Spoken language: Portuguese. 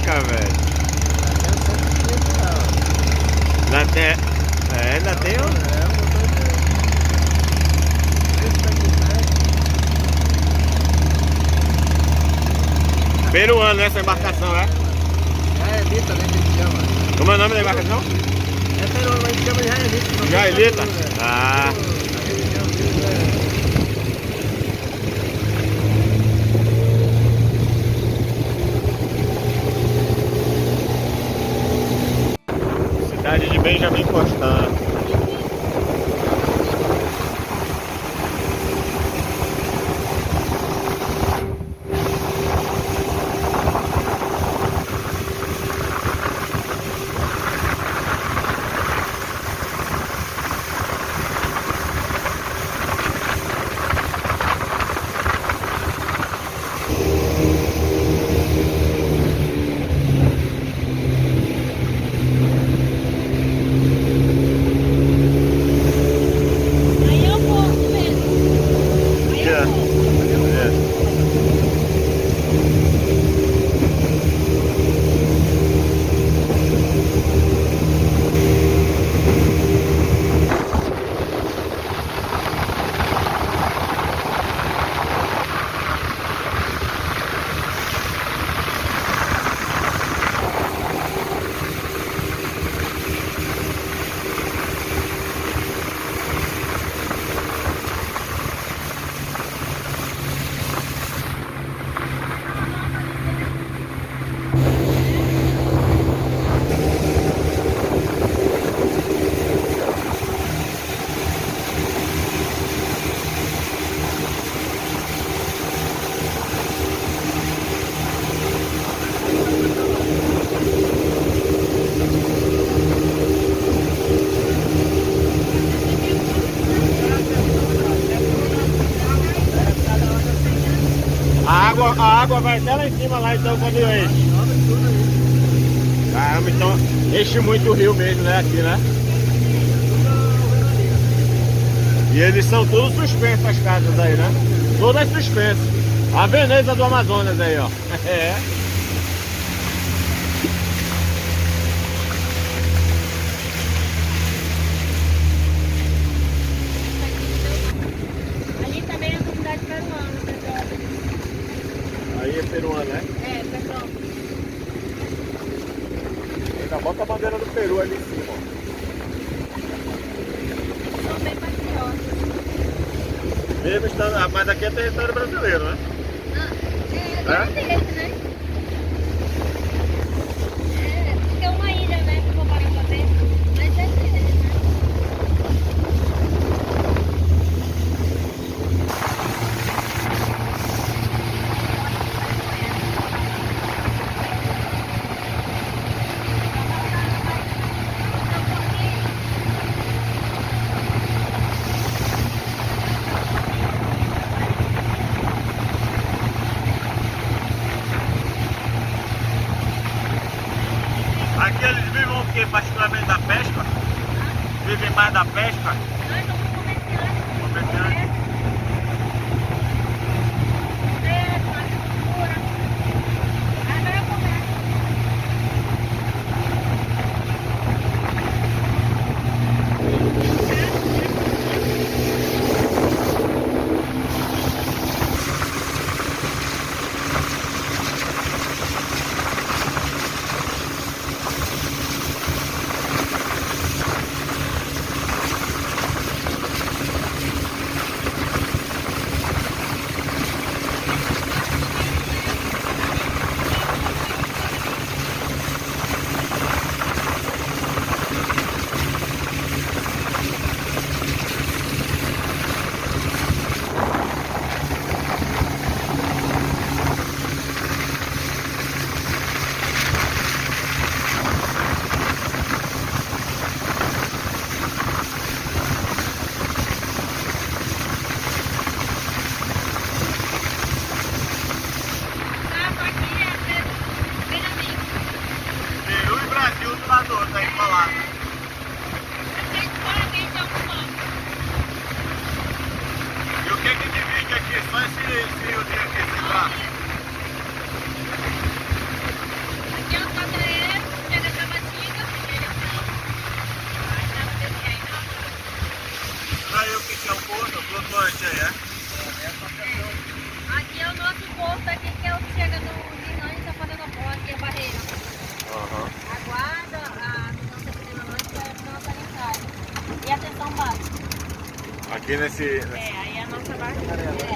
Caraca, velho. Ainda tem. É, ainda tem um. Peruano, essa embarcação, é? É Elita, né, que eles chamam. Como é o nome da embarcação? É peruano, mas eles chamam de Jaelita. Jaelita? Ah. Cidade de Benjamin Constant. A água vai até lá em cima, lá então, quando enche. Caramba, então enche muito o rio mesmo, né? Aqui, né? E eles são todos suspensos, as casas aí, né? Todas suspensas. A Veneza do Amazonas aí, ó. É. Ali também é a comunidade peruana, Petrópolis. Aí é peruano, né? É, Petrópolis. Ainda bota a bandeira do Peru ali em cima, ó. São bem patriotas. Mesmo estando, mas aqui é território brasileiro, né? É deles, né? É, porque é uma ilha, né? Que eu vou parar pra ver. Mas é deles, né? Aqui eles vivem o quê? Particularmente da pesca? Vivem mais da pesca? Nós somos comerciantes. Comerciantes? Agricultura. Agora eu começo. Peru e Brasil do lado do outro, aí pra lá. E o que divide aqui? Só esse riozinho aqui, esse braço? Aqui nesse... É, aí a nossa barca.